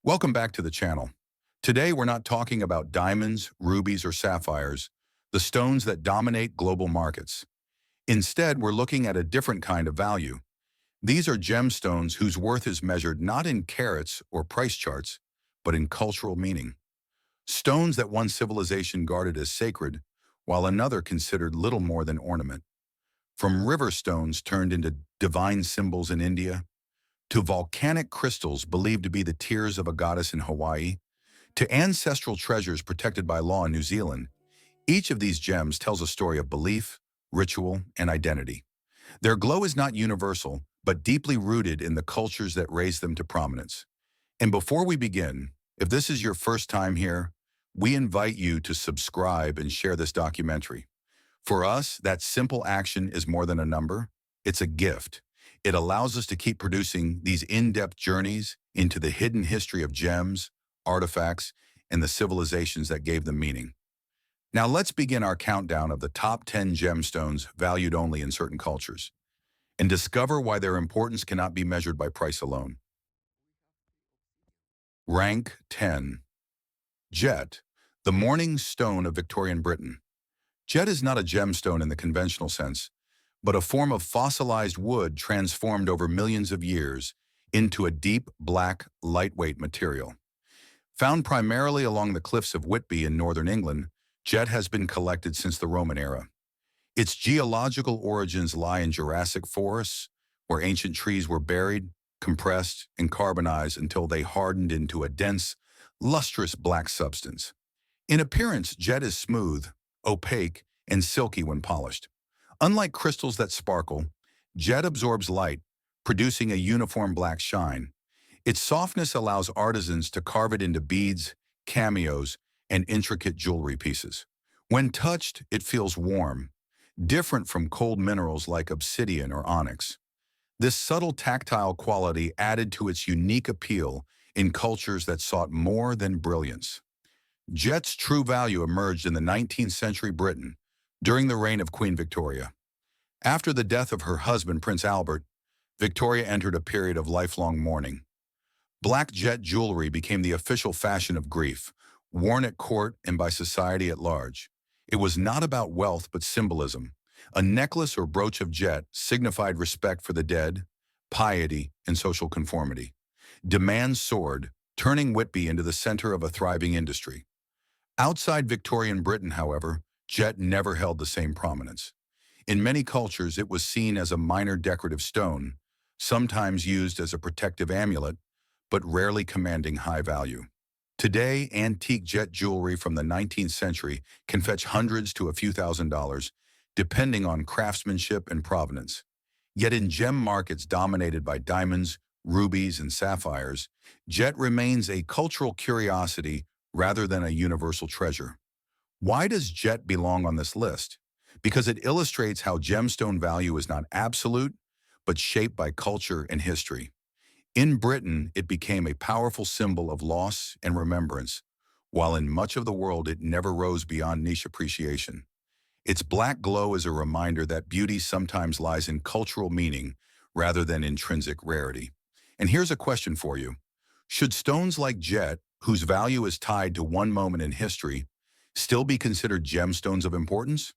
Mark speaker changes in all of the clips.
Speaker 1: Welcome back to the channel. Today we're not talking about diamonds, rubies, or sapphires, the stones that dominate global markets. Instead, we're looking at a different kind of value. These are gemstones whose worth is measured not in carats or price charts, but in cultural meaning. Stones that one civilization guarded as sacred, while another considered little more than ornament. From river stones turned into divine symbols in India, to volcanic crystals believed to be the tears of a goddess in Hawaii, to ancestral treasures protected by law in New Zealand, each of these gems tells a story of belief, ritual, and identity. Their glow is not universal, but deeply rooted in the cultures that raised them to prominence. And before we begin, if this is your first time here, we invite you to subscribe and share this documentary. For us, that simple action is more than a number, it's a gift. It allows us to keep producing these in-depth journeys into the hidden history of gems, artifacts, and the civilizations that gave them meaning. Now let's begin our countdown of the top 10 gemstones valued only in certain cultures, and discover why their importance cannot be measured by price alone. Rank 10. Jet, the Mourning Stone of Victorian Britain. Jet is not a gemstone in the conventional sense, but a form of fossilized wood transformed over millions of years into a deep, black, lightweight material. Found primarily along the cliffs of Whitby in northern England, jet has been collected since the Roman era. Its geological origins lie in Jurassic forests, where ancient trees were buried, compressed, and carbonized until they hardened into a dense, lustrous black substance. In appearance, jet is smooth, opaque, and silky when polished. Unlike crystals that sparkle, jet absorbs light, producing a uniform black shine. Its softness allows artisans to carve it into beads, cameos, and intricate jewelry pieces. When touched, it feels warm, different from cold minerals like obsidian or onyx. This subtle tactile quality added to its unique appeal in cultures that sought more than brilliance. Jet's true value emerged in the 19th century Britain, during the reign of Queen Victoria. After the death of her husband, Prince Albert, Victoria entered a period of lifelong mourning. Black jet jewelry became the official fashion of grief, worn at court and by society at large. It was not about wealth but symbolism. A necklace or brooch of jet signified respect for the dead, piety, and social conformity. Demand soared, turning Whitby into the center of a thriving industry. Outside Victorian Britain, however, jet never held the same prominence. In many cultures, it was seen as a minor decorative stone, sometimes used as a protective amulet, but rarely commanding high value. Today, antique jet jewelry from the 19th century can fetch hundreds to a few $1,000s, depending on craftsmanship and provenance. Yet in gem markets dominated by diamonds, rubies, and sapphires, jet remains a cultural curiosity rather than a universal treasure. Why does jet belong on this list? Because it illustrates how gemstone value is not absolute, but shaped by culture and history. In Britain, it became a powerful symbol of loss and remembrance, while in much of the world it never rose beyond niche appreciation. Its black glow is a reminder that beauty sometimes lies in cultural meaning rather than intrinsic rarity. And here's a question for you. Should stones like jet, whose value is tied to one moment in history, still be considered gemstones of importance?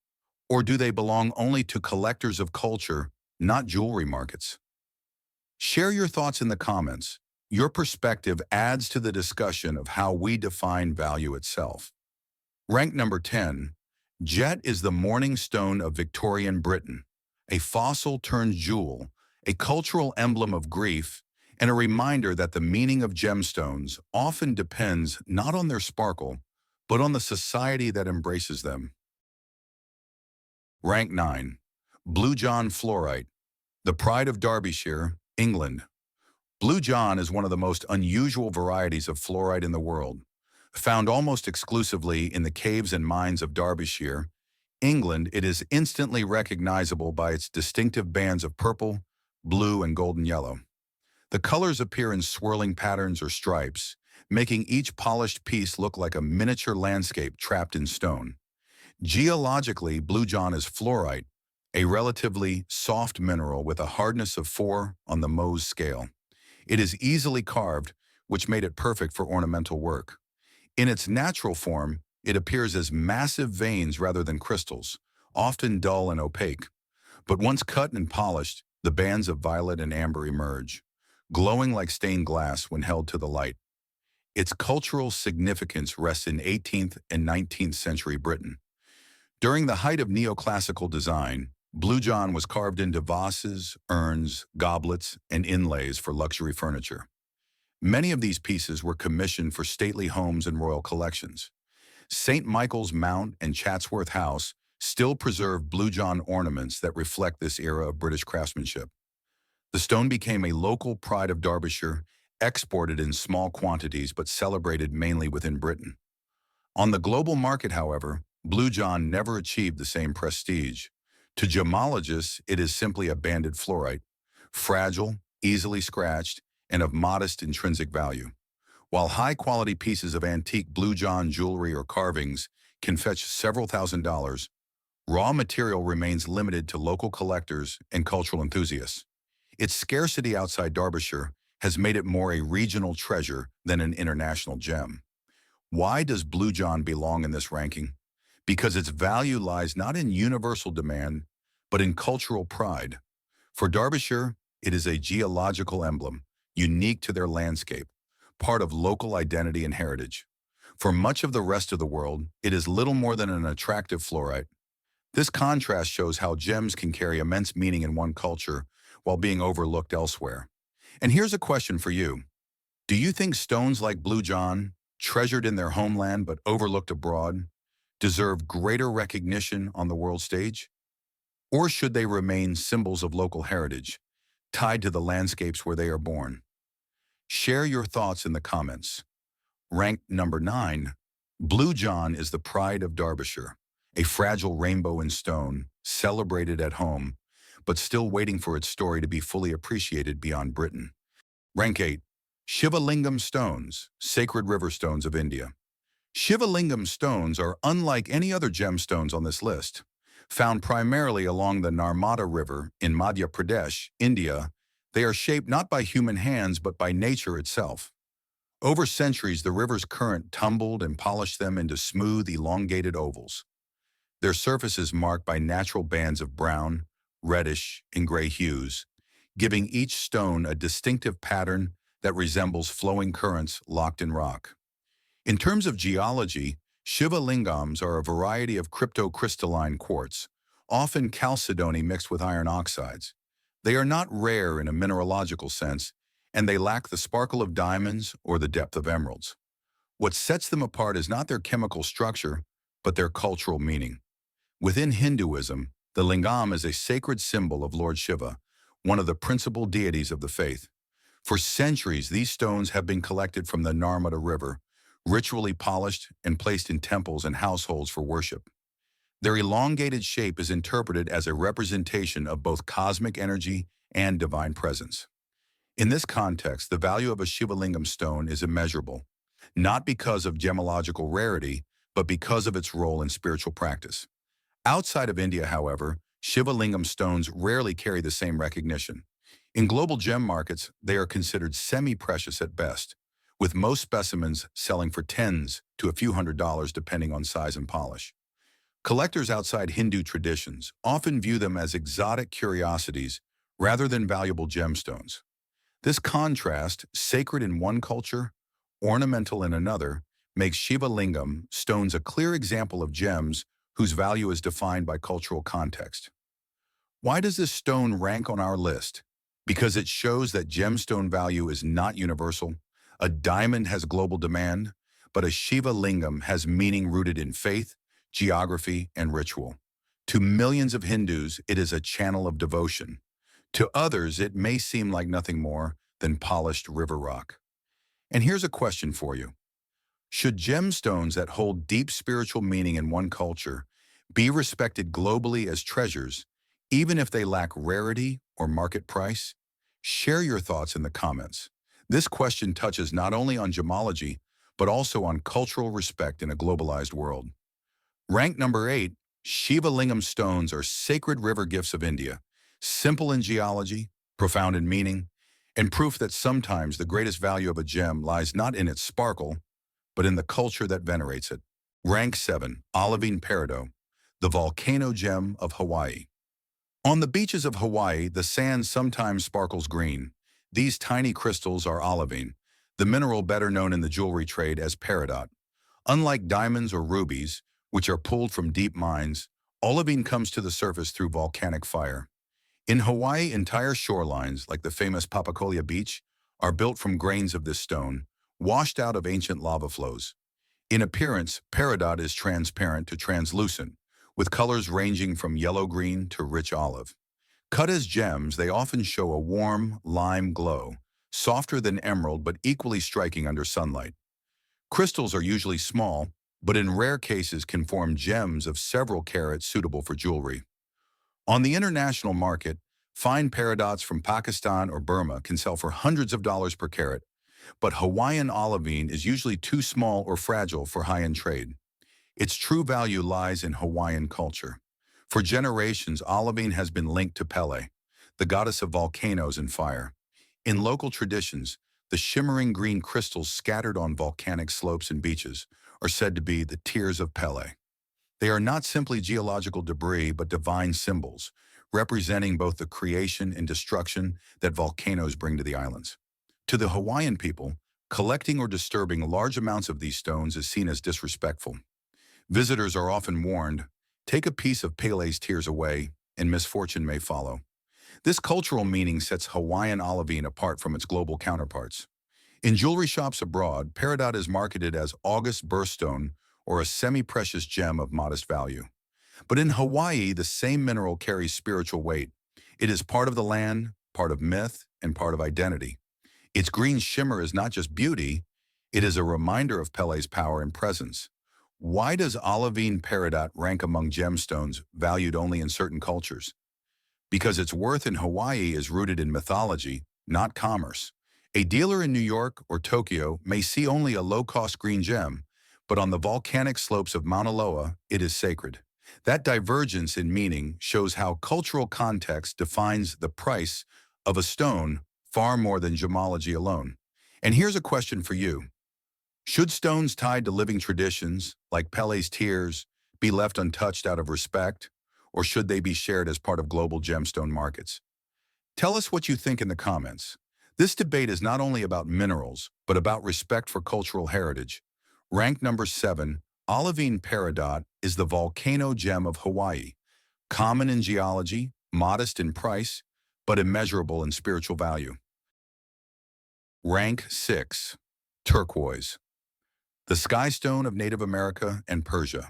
Speaker 1: Or do they belong only to collectors of culture, not jewelry markets? Share your thoughts in the comments. Your perspective adds to the discussion of how we define value itself. Rank number 10. Jet is the Mourning Stone of Victorian Britain, a fossil turned jewel, a cultural emblem of grief, and a reminder that the meaning of gemstones often depends not on their sparkle, but on the society that embraces them. Rank 9. Blue John Fluorite, the pride of Derbyshire, England. Blue John is one of the most unusual varieties of fluorite in the world. Found almost exclusively in the caves and mines of Derbyshire, England, it is instantly recognizable by its distinctive bands of purple, blue, and golden yellow. The colors appear in swirling patterns or stripes, making each polished piece look like a miniature landscape trapped in stone. Geologically, Blue John is fluorite, a relatively soft mineral with a hardness of 4 on the Mohs scale. It is easily carved, which made it perfect for ornamental work. In its natural form, it appears as massive veins rather than crystals, often dull and opaque. But once cut and polished, the bands of violet and amber emerge, glowing like stained glass when held to the light. Its cultural significance rests in 18th and 19th century Britain. During the height of neoclassical design, blue john was carved into vases, urns, goblets, and inlays for luxury furniture. Many of these pieces were commissioned for stately homes and royal collections. St. Michael's Mount and Chatsworth House still preserve blue john ornaments that reflect this era of British craftsmanship. The stone became a local pride of Derbyshire, exported in small quantities but celebrated mainly within Britain. On the global market, however, blue john never achieved the same prestige. To gemologists, it is simply a banded fluorite, fragile, easily scratched, and of modest intrinsic value. While high-quality pieces of antique blue john jewelry or carvings can fetch several $1,000s, raw material remains limited to local collectors and cultural enthusiasts. Its scarcity outside Derbyshire has made it more a regional treasure than an international gem. Why does blue john belong in this ranking? Because its value lies not in universal demand, but in cultural pride. For Derbyshire, it is a geological emblem, unique to their landscape, part of local identity and heritage. For much of the rest of the world, it is little more than an attractive fluorite. This contrast shows how gems can carry immense meaning in one culture while being overlooked elsewhere. And here's a question for you. Do you think stones like blue john, treasured in their homeland but overlooked abroad, deserve greater recognition on the world stage? Or should they remain symbols of local heritage, tied to the landscapes where they are born? Share your thoughts in the comments. Ranked number 9, blue john is the pride of Derbyshire, a fragile rainbow in stone, celebrated at home, but still waiting for its story to be fully appreciated beyond Britain. Rank 8, Shiva Lingam stones, sacred river stones of India. Shiva Lingam stones are unlike any other gemstones on this list. Found primarily along the Narmada River in Madhya Pradesh, India, they are shaped not by human hands but by nature itself. Over centuries, the river's current tumbled and polished them into smooth, elongated ovals. Their surface is marked by natural bands of brown, reddish, and gray hues, giving each stone a distinctive pattern that resembles flowing currents locked in rock. In terms of geology, Shiva lingams are a variety of cryptocrystalline quartz, often chalcedony mixed with iron oxides. They are not rare in a mineralogical sense, and they lack the sparkle of diamonds or the depth of emeralds. What sets them apart is not their chemical structure, but their cultural meaning. Within Hinduism, the lingam is a sacred symbol of Lord Shiva, one of the principal deities of the faith. For centuries, these stones have been collected from the Narmada River, ritually polished and placed in temples and households for worship. Their elongated shape is interpreted as a representation of both cosmic energy and divine presence. In this context, the value of a Shiva Lingam stone is immeasurable, not because of gemological rarity, but because of its role in spiritual practice. Outside of India, however, Shiva Lingam stones rarely carry the same recognition. In global gem markets, they are considered semi-precious at best, with most specimens selling for tens to a few $100s depending on size and polish. Collectors outside Hindu traditions often view them as exotic curiosities rather than valuable gemstones. This contrast, sacred in one culture, ornamental in another, makes Shiva Lingam stones a clear example of gems whose value is defined by cultural context. Why does this stone rank on our list? Because it shows that gemstone value is not universal. A diamond has global demand, but a Shiva Lingam has meaning rooted in faith, geography, and ritual. To millions of Hindus, it is a channel of devotion. To others, it may seem like nothing more than polished river rock. And here's a question for you. Should gemstones that hold deep spiritual meaning in one culture be respected globally as treasures, even if they lack rarity or market price? Share your thoughts in the comments. This question touches not only on gemology, but also on cultural respect in a globalized world. Rank number 8, Shiva Lingam stones are sacred river gifts of India, simple in geology, profound in meaning, and proof that sometimes the greatest value of a gem lies not in its sparkle, but in the culture that venerates it. Rank 7. Olivine Peridot, the volcano gem of Hawaii. On the beaches of Hawaii, the sand sometimes sparkles green. These tiny crystals are olivine, the mineral better known in the jewelry trade as peridot. Unlike diamonds or rubies, which are pulled from deep mines, olivine comes to the surface through volcanic fire. In Hawaii, entire shorelines, like the famous Papakolea Beach, are built from grains of this stone, washed out of ancient lava flows. In appearance, peridot is transparent to translucent, with colors ranging from yellow-green to rich olive. Cut as gems, they often show a warm, lime glow, softer than emerald but equally striking under sunlight. Crystals are usually small, but in rare cases can form gems of several carats suitable for jewelry. On the international market, fine peridots from Pakistan or Burma can sell for hundreds of dollars per carat, but Hawaiian olivine is usually too small or fragile for high-end trade. Its true value lies in Hawaiian culture. For generations, olivine has been linked to Pele, the goddess of volcanoes and fire. In local traditions, the shimmering green crystals scattered on volcanic slopes and beaches are said to be the tears of Pele. They are not simply geological debris but divine symbols, representing both the creation and destruction that volcanoes bring to the islands. To the Hawaiian people, collecting or disturbing large amounts of these stones is seen as disrespectful. Visitors are often warned, take a piece of Pele's tears away, and misfortune may follow. This cultural meaning sets Hawaiian olivine apart from its global counterparts. In jewelry shops abroad, peridot is marketed as August birthstone or a semi-precious gem of modest value. But in Hawaii, the same mineral carries spiritual weight. It is part of the land, part of myth, and part of identity. Its green shimmer is not just beauty, it is a reminder of Pele's power and presence. Why does olivine peridot rank among gemstones valued only in certain cultures? Because its worth in Hawaii is rooted in mythology, not commerce. A dealer in New York or Tokyo may see only a low-cost green gem, but on the volcanic slopes of Mauna Loa, it is sacred. That divergence in meaning shows how cultural context defines the price of a stone far more than gemology alone. And here's a question for you. Should stones tied to living traditions, like Pele's tears, be left untouched out of respect, or should they be shared as part of global gemstone markets? Tell us what you think in the comments. This debate is not only about minerals, but about respect for cultural heritage. Rank number 7, olivine peridot is the volcano gem of Hawaii. Common in geology, modest in price, but immeasurable in spiritual value. Rank 6, turquoise, the sky stone of Native America and Persia.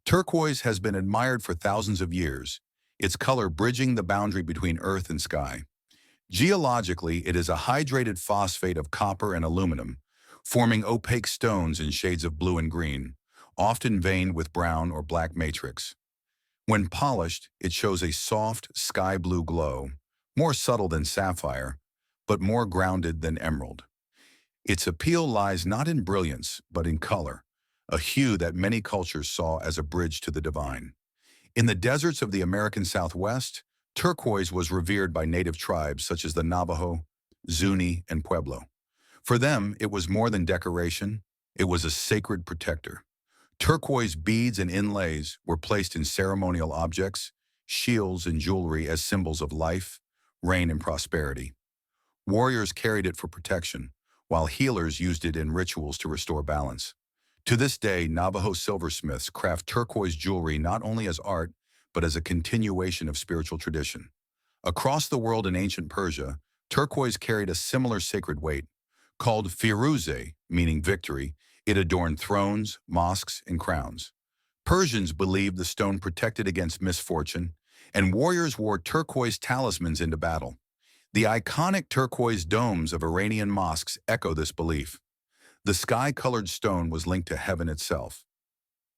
Speaker 1: Turquoise has been admired for thousands of years, its color bridging the boundary between earth and sky. Geologically, it is a hydrated phosphate of copper and aluminum, forming opaque stones in shades of blue and green, often veined with brown or black matrix. When polished, it shows a soft, sky blue glow, more subtle than sapphire, but more grounded than emerald. Its appeal lies not in brilliance, but in color, a hue that many cultures saw as a bridge to the divine. In the deserts of the American Southwest, turquoise was revered by native tribes such as the Navajo, Zuni, and Pueblo. For them, it was more than decoration, it was a sacred protector. Turquoise beads and inlays were placed in ceremonial objects, shields, and jewelry as symbols of life, reign, and prosperity. Warriors carried it for protection, while healers used it in rituals to restore balance. To this day, Navajo silversmiths craft turquoise jewelry not only as art, but as a continuation of spiritual tradition. Across the world in ancient Persia, turquoise carried a similar sacred weight. Called firuze, meaning victory, it adorned thrones, mosques, and crowns. Persians believed the stone protected against misfortune, and warriors wore turquoise talismans into battle. The iconic turquoise domes of Iranian mosques echo this belief. The sky-colored stone was linked to heaven itself.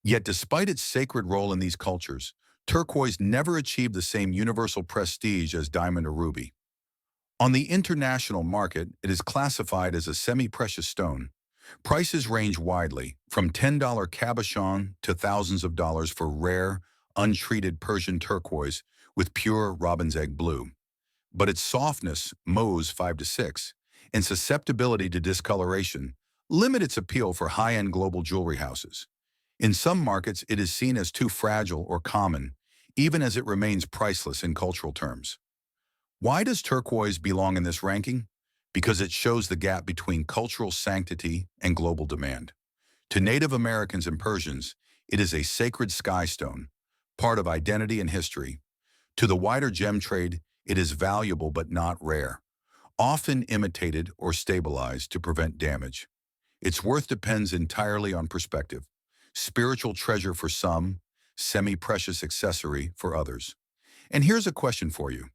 Speaker 1: Yet despite its sacred role in these cultures, turquoise never achieved the same universal prestige as diamond or ruby. On the international market, it is classified as a semi-precious stone. Prices range widely, from $10 cabochon to thousands of dollars for rare, untreated Persian turquoise with pure robin's egg blue. but its softness, Mohs 5 to 6, and susceptibility to discoloration limit its appeal for high-end global jewelry houses. In some markets, it is seen as too fragile or common, even as it remains priceless in cultural terms. Why does turquoise belong in this ranking? Because it shows the gap between cultural sanctity and global demand. To Native Americans and Persians, it is a sacred sky stone, part of identity and history. To the wider gem trade, it is valuable but not rare, often imitated or stabilized to prevent damage. Its worth depends entirely on perspective. Spiritual treasure for some, semi-precious accessory for others. And here's a question for you.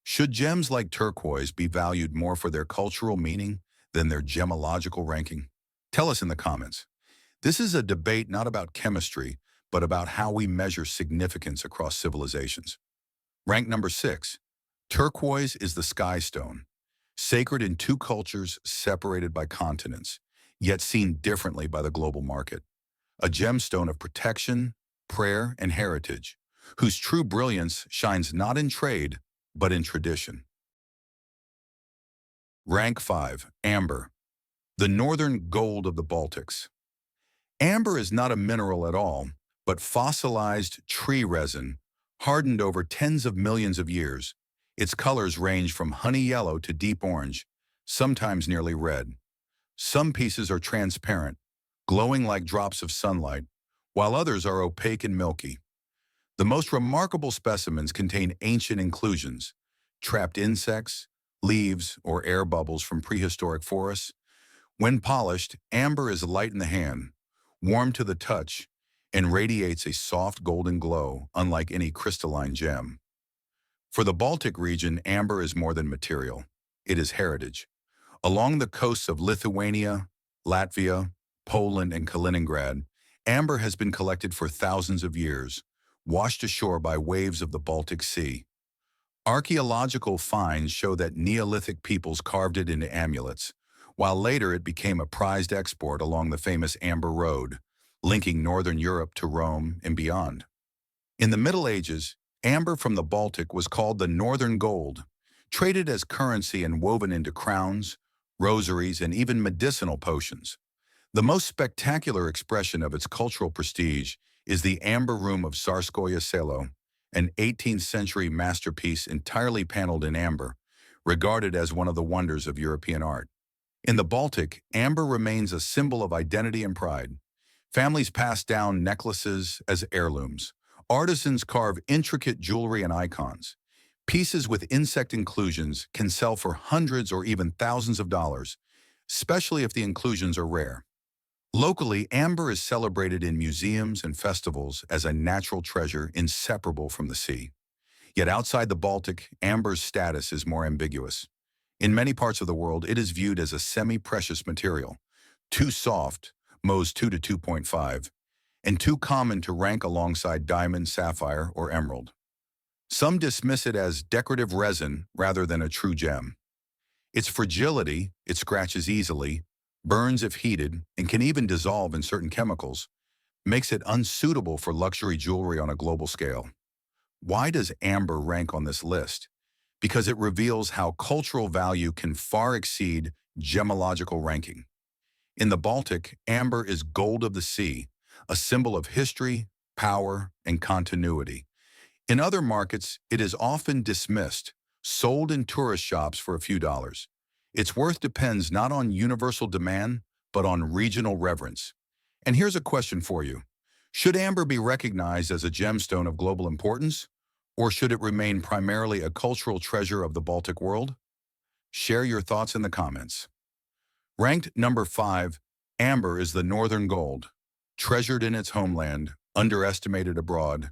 Speaker 1: Should gems like turquoise be valued more for their cultural meaning than their gemological ranking? Tell us in the comments. This is a debate not about chemistry, but about how we measure significance across civilizations. Rank number 6. Turquoise is the sky stone, sacred in two cultures separated by continents, yet seen differently by the global market. A gemstone of protection, prayer, and heritage, whose true brilliance shines not in trade, but in tradition. Rank 5. Amber, the northern gold of the Baltics. Amber is not a mineral at all, but fossilized tree resin, hardened over tens of millions of years. Its colors range from honey yellow to deep orange, sometimes nearly red. Some pieces are transparent, glowing like drops of sunlight, while others are opaque and milky. The most remarkable specimens contain ancient inclusions, trapped insects, leaves, or air bubbles from prehistoric forests. When polished, amber is light in the hand, warm to the touch, and radiates a soft golden glow, unlike any crystalline gem. For the Baltic region, amber is more than material. It is heritage. Along the coasts of Lithuania, Latvia, Poland, and Kaliningrad, amber has been collected for thousands of years, washed ashore by waves of the Baltic Sea. Archaeological finds show that Neolithic peoples carved it into amulets, while later it became a prized export along the famous Amber Road, linking northern Europe to Rome and beyond. In the Middle Ages, amber from the Baltic was called the northern gold, traded as currency and woven into crowns, rosaries, and even medicinal potions. The most spectacular expression of its cultural prestige is the Amber Room of Tsarskoye Selo, an 18th century masterpiece entirely paneled in amber, regarded as one of the wonders of European art. In the Baltic, amber remains a symbol of identity and pride. Families pass down necklaces as heirlooms. Artisans carve intricate jewelry and icons. Pieces with insect inclusions can sell for hundreds or even thousands of dollars, especially if the inclusions are rare. Locally, amber is celebrated in museums and festivals as a natural treasure inseparable from the sea. Yet outside the Baltic, amber's status is more ambiguous. In many parts of the world, it is viewed as a semi-precious material, too soft, Mohs 2 to 2.5, and too common to rank alongside diamond, sapphire, or emerald. Some dismiss it as decorative resin rather than a true gem. Its fragility, it scratches easily, burns if heated, and can even dissolve in certain chemicals, makes it unsuitable for luxury jewelry on a global scale. Why does amber rank on this list? Because it reveals how cultural value can far exceed gemological ranking. In the Baltic, amber is gold of the sea, a symbol of history, power, and continuity. In other markets, it is often dismissed, sold in tourist shops for a few dollars. Its worth depends not on universal demand, but on regional reverence. And here's a question for you. Should amber be recognized as a gemstone of global importance, or should it remain primarily a cultural treasure of the Baltic world? Share your thoughts in the comments. Ranked number 5, amber is the northern gold, treasured in its homeland, underestimated abroad,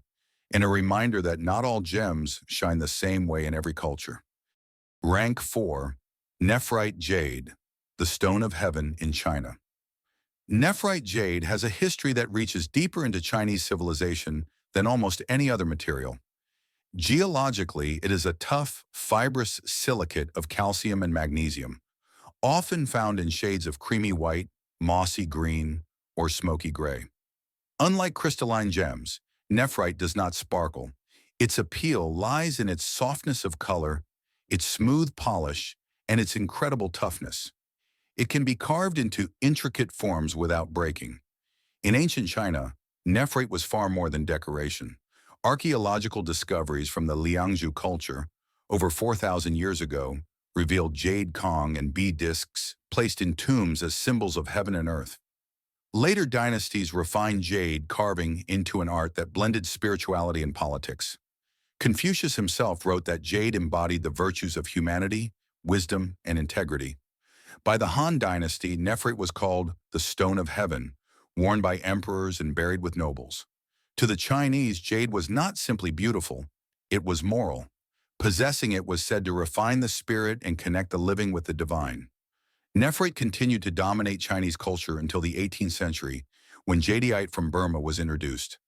Speaker 1: and a reminder that not all gems shine the same way in every culture. Rank 4, Nephrite Jade, the stone of heaven in China. Nephrite jade has a history that reaches deeper into Chinese civilization than almost any other material. Geologically, it is a tough, fibrous silicate of calcium and magnesium, often found in shades of creamy white, mossy green, or smoky gray. Unlike crystalline gems, nephrite does not sparkle. Its appeal lies in its softness of color, its smooth polish, and its incredible toughness. It can be carved into intricate forms without breaking. In ancient China, nephrite was far more than decoration. Archaeological discoveries from the Liangzhu culture, over 4,000 years ago, revealed jade Kong and bead discs placed in tombs as symbols of heaven and earth. Later dynasties refined jade carving into an art that blended spirituality and politics. Confucius himself wrote that jade embodied the virtues of humanity, wisdom, and integrity. By the Han Dynasty, nephrite was called the Stone of Heaven, worn by emperors and buried with nobles. To the Chinese, jade was not simply beautiful, it was moral. Possessing it was said to refine the spirit and connect the living with the divine. Nephrite continued to dominate Chinese culture until the 18th century, when jadeite from Burma was introduced.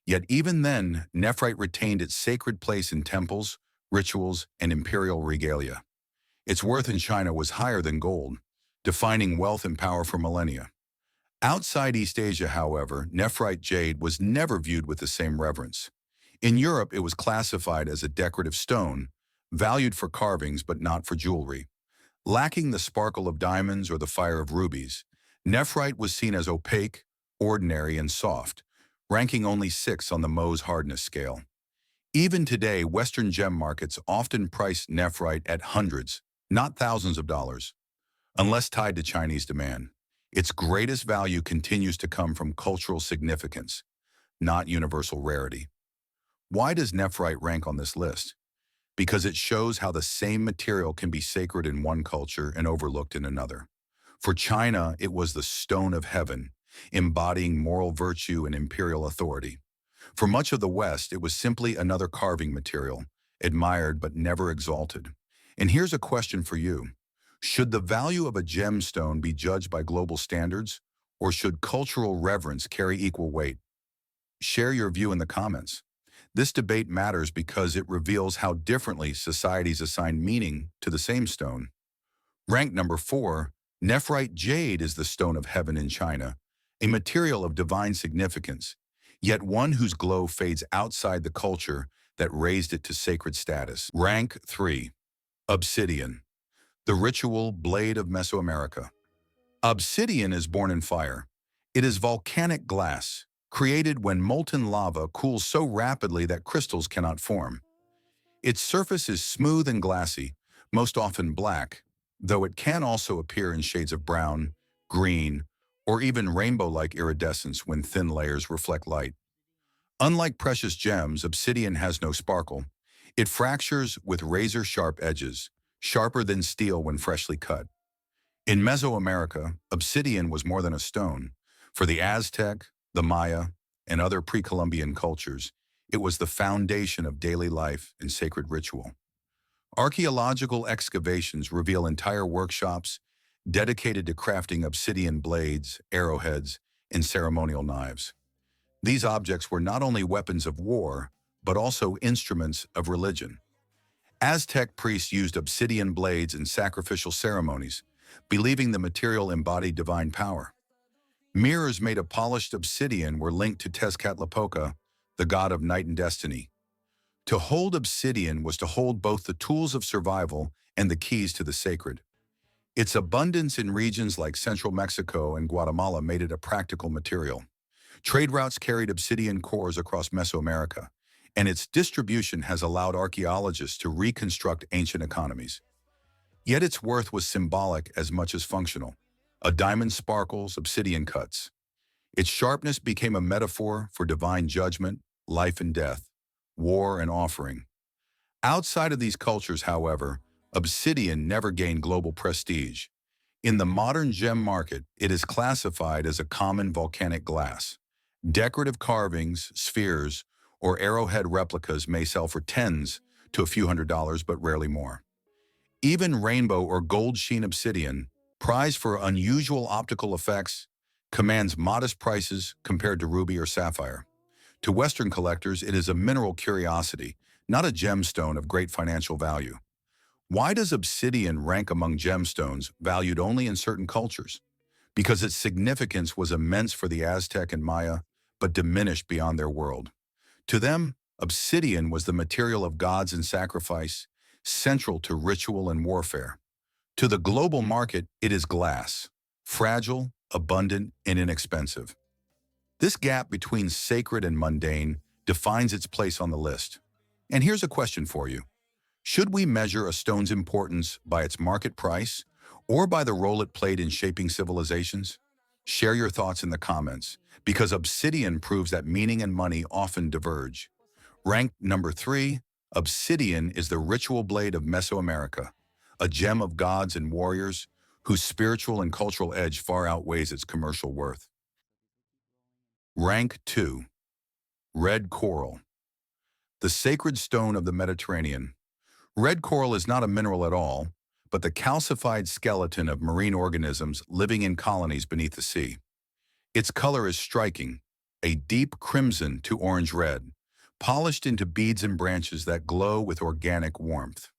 Speaker 1: Yet even then, nephrite retained its sacred place in temples, rituals, and imperial regalia. Its worth in China was higher than gold, defining wealth and power for millennia. Outside East Asia, however, nephrite jade was never viewed with the same reverence. In Europe, it was classified as a decorative stone, valued for carvings but not for jewelry. Lacking the sparkle of diamonds or the fire of rubies, nephrite was seen as opaque, ordinary, and soft, ranking only 6 on the Mohs hardness scale. Even today, Western gem markets often price nephrite at hundreds, not thousands of dollars. Unless tied to Chinese demand, its greatest value continues to come from cultural significance, not universal rarity. Why does nephrite rank on this list? Because it shows how the same material can be sacred in one culture and overlooked in another. For China, it was the stone of heaven, embodying moral virtue and imperial authority. For much of the West, it was simply another carving material, admired but never exalted. And here's a question for you. Should the value of a gemstone be judged by global standards, or should cultural reverence carry equal weight? Share your view in the comments. This debate matters because it reveals how differently societies assign meaning to the same stone. Ranked number 4, nephrite jade is the stone of heaven in China, a material of divine significance, yet one whose glow fades outside the culture that raised it to sacred status. Rank 3, obsidian, the ritual blade of Mesoamerica. Obsidian is born in fire. It is volcanic glass, created when molten lava cools so rapidly that crystals cannot form. Its surface is smooth and glassy, most often black, though it can also appear in shades of brown, green, or even rainbow-like iridescence when thin layers reflect light. Unlike precious gems, obsidian has no sparkle. It fractures with razor-sharp edges, sharper than steel when freshly cut. In Mesoamerica, obsidian was more than a stone. For the Aztec, the Maya, and other pre-Columbian cultures, it was the foundation of daily life and sacred ritual. Archaeological excavations reveal entire workshops dedicated to crafting obsidian blades, arrowheads, and ceremonial knives. These objects were not only weapons of war, but also instruments of religion. Aztec priests used obsidian blades in sacrificial ceremonies, believing the material embodied divine power. Mirrors made of polished obsidian were linked to Tezcatlipoca, the god of night and destiny. To hold obsidian was to hold both the tools of survival and the keys to the sacred. Its abundance in regions like central Mexico and Guatemala made it a practical material. Trade routes carried obsidian cores across Mesoamerica, and its distribution has allowed archaeologists to reconstruct ancient economies. Yet its worth was symbolic as much as functional. A diamond sparkles, obsidian cuts. Its sharpness became a metaphor for divine judgment, life and death, war and offering. Outside of these cultures, however, obsidian never gained global prestige. In the modern gem market, it is classified as a common volcanic glass. Decorative carvings, spheres, or arrowhead replicas may sell for tens to a few $100s, but rarely more. Even rainbow or gold sheen obsidian, prized for unusual optical effects, commands modest prices compared to ruby or sapphire. To Western collectors, it is a mineral curiosity, not a gemstone of great financial value. Why does obsidian rank among gemstones valued only in certain cultures? Because its significance was immense for the Aztec and Maya, but diminished beyond their world. To them, obsidian was the material of gods and sacrifice, central to ritual and warfare. To the global market, it is glass, fragile, abundant, and inexpensive. This gap between sacred and mundane defines its place on the list. And here's a question for you. Should we measure a stone's importance by its market price or by the role it played in shaping civilizations? Share your thoughts in the comments, because obsidian proves that meaning and money often diverge. Ranked number 3, obsidian is the ritual blade of Mesoamerica, a gem of gods and warriors whose spiritual and cultural edge far outweighs its commercial worth. Rank 2, red coral, the sacred stone of the Mediterranean. Red coral is not a mineral at all, but the calcified skeleton of marine organisms living in colonies beneath the sea. Its color is striking, a deep crimson to orange-red, polished into beads and branches that glow with organic warmth.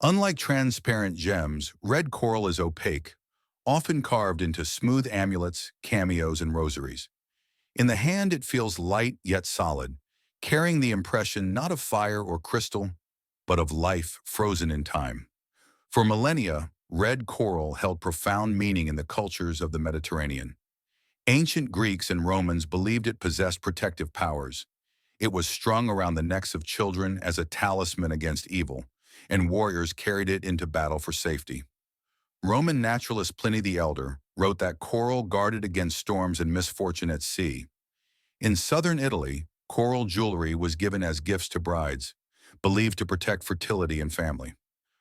Speaker 1: Unlike transparent gems, red coral is opaque, often carved into smooth amulets, cameos, and rosaries. In the hand, it feels light yet solid, carrying the impression not of fire or crystal, but of life frozen in time. For millennia, red coral held profound meaning in the cultures of the Mediterranean. Ancient Greeks and Romans believed it possessed protective powers. It was strung around the necks of children as a talisman against evil, and warriors carried it into battle for safety. Roman naturalist Pliny the Elder wrote that coral guarded against storms and misfortune at sea. In southern Italy, coral jewellery was given as gifts to brides, believed to protect fertility and family.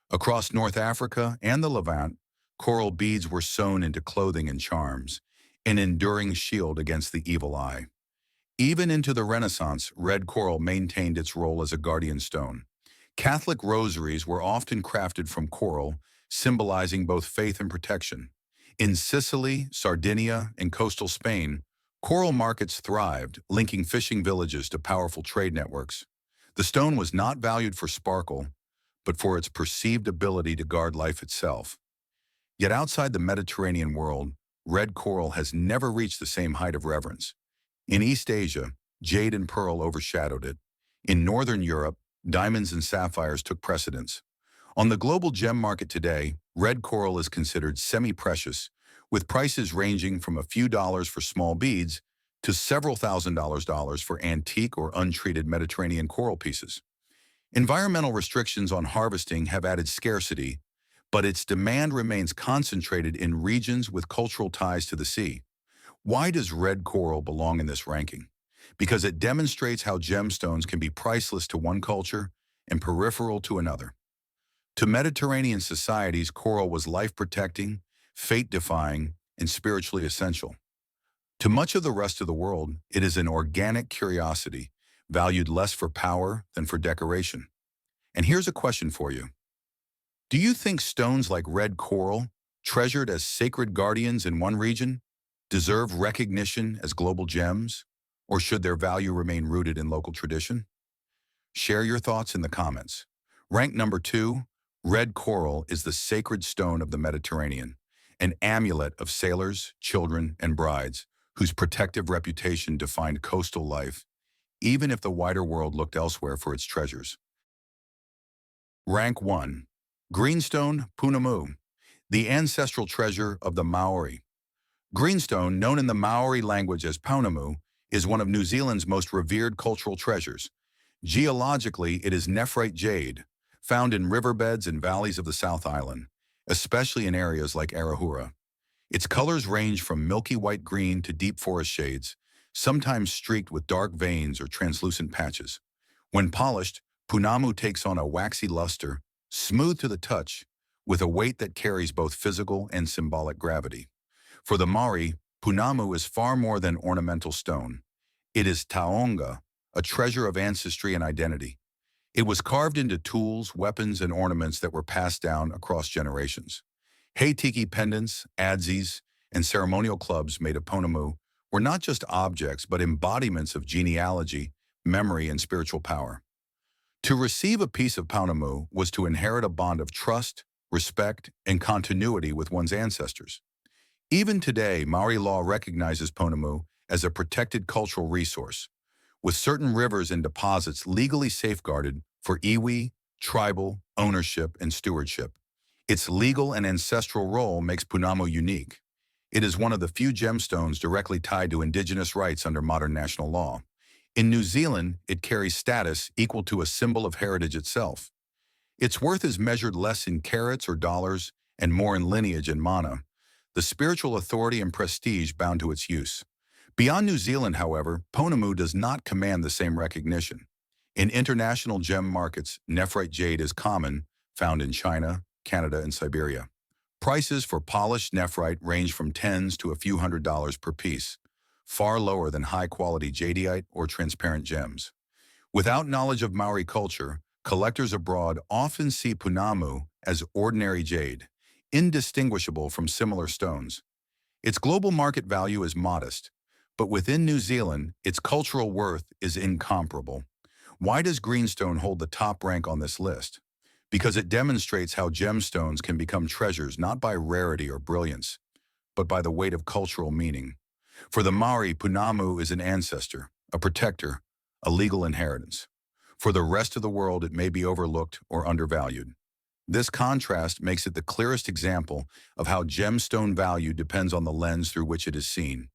Speaker 1: Across North Africa and the Levant, coral beads were sewn into clothing and charms, an enduring shield against the evil eye. Even into the Renaissance, red coral maintained its role as a guardian stone. Catholic rosaries were often crafted from coral, symbolizing both faith and protection. In Sicily, Sardinia, and coastal Spain, coral markets thrived, linking fishing villages to powerful trade networks. The stone was not valued for sparkle, but for its perceived ability to guard life itself. Yet outside the Mediterranean world, red coral has never reached the same height of reverence. In East Asia, jade and pearl overshadowed it. In Northern Europe, diamonds and sapphires took precedence. On the global gem market today, red coral is considered semi-precious, with prices ranging from a few dollars for small beads to several $1,000s for antique or untreated Mediterranean coral pieces. Environmental restrictions on harvesting have added scarcity, but its demand remains concentrated in regions with cultural ties to the sea. Why does red coral belong in this ranking? Because it demonstrates how gemstones can be priceless to one culture and peripheral to another. To Mediterranean societies, coral was life-protecting, fate-defying, and spiritually essential. To much of the rest of the world, it is an organic curiosity, valued less for power than for decoration. And here's a question for you. Do you think stones like red coral, treasured as sacred guardians in one region, deserve recognition as global gems, or should their value remain rooted in local tradition? Share your thoughts in the comments. Rank number 2, red coral is the sacred stone of the Mediterranean, an amulet of sailors, children, and brides, whose protective reputation defined coastal life, even if the wider world looked elsewhere for its treasures. Rank 1, Greenstone, Pounamu, the ancestral treasure of the Māori. Greenstone, known in the Māori language as Pounamu, is one of New Zealand's most revered cultural treasures. Geologically, it is nephrite jade, found in riverbeds and valleys of the South Island, especially in areas like Arahura. Its colors range from milky white green to deep forest shades, sometimes streaked with dark veins or translucent patches. When polished, Pounamu takes on a waxy luster, smooth to the touch, with a weight that carries both physical and symbolic gravity. For the Māori, Pounamu is far more than ornamental stone. It is taonga, a treasure of ancestry and identity. It was carved into tools, weapons, and ornaments that were passed down across generations. Heitiki pendants, adzes, and ceremonial clubs made of Pounamu were not just objects, but embodiments of genealogy, memory, and spiritual power. To receive a piece of Pounamu was to inherit a bond of trust, respect, and continuity with one's ancestors. Even today, Māori law recognizes Pounamu as a protected cultural resource, with certain rivers and deposits legally safeguarded for iwi, tribal, ownership, and stewardship. Its legal and ancestral role makes Pounamu unique. It is one of the few gemstones directly tied to indigenous rights under modern national law. In New Zealand, it carries status equal to a symbol of heritage itself. Its worth is measured less in carats or dollars and more in lineage and mana, the spiritual authority and prestige bound to its use. Beyond New Zealand, however, Pounamu does not command the same recognition. In international gem markets, nephrite jade is common, found in China, Canada, and Siberia. Prices for polished nephrite range from tens to a few $100s per piece, far lower than high-quality jadeite or transparent gems. Without knowledge of Maori culture, collectors abroad often see Pounamu as ordinary jade, indistinguishable from similar stones. Its global market value is modest, but within New Zealand, its cultural worth is incomparable. Why does Greenstone hold the top rank on this list? Because it demonstrates how gemstones can become treasures not by rarity or brilliance, but by the weight of cultural meaning. For the Maori, Pounamu is an ancestor, a protector, a legal inheritance. For the rest of the world, it may be overlooked or undervalued. This contrast makes it the clearest example of how gemstone value depends on the lens through which it is seen.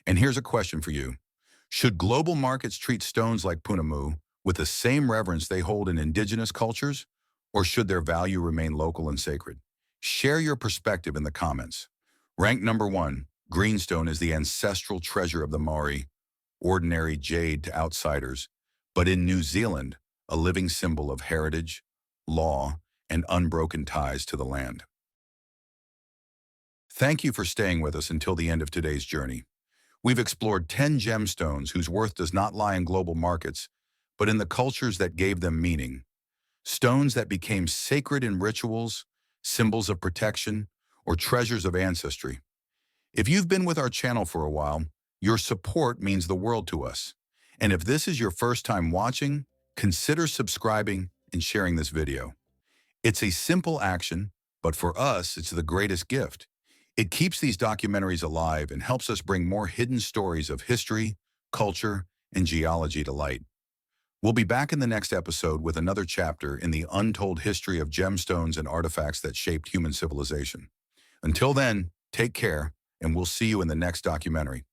Speaker 1: And here's a question for you. Should global markets treat stones like Pounamu with the same reverence they hold in indigenous cultures, or should their value remain local and sacred? Share your perspective in the comments. Rank number 1, Greenstone is the ancestral treasure of the Maori, ordinary jade to outsiders, but in New Zealand, a living symbol of heritage, law, and unbroken ties to the land. Thank you for staying with us until the end of today's journey. We've explored 10 gemstones whose worth does not lie in global markets, but in the cultures that gave them meaning. Stones that became sacred in rituals, symbols of protection, or treasures of ancestry. If you've been with our channel for a while, your support means the world to us. And if this is your first time watching, consider subscribing and sharing this video. It's a simple action, but for us, it's the greatest gift. It keeps these documentaries alive and helps us bring more hidden stories of history, culture, and geology to light. We'll be back in the next episode with another chapter in the untold history of gemstones and artifacts that shaped human civilization. Until then, take care, and we'll see you in the next documentary.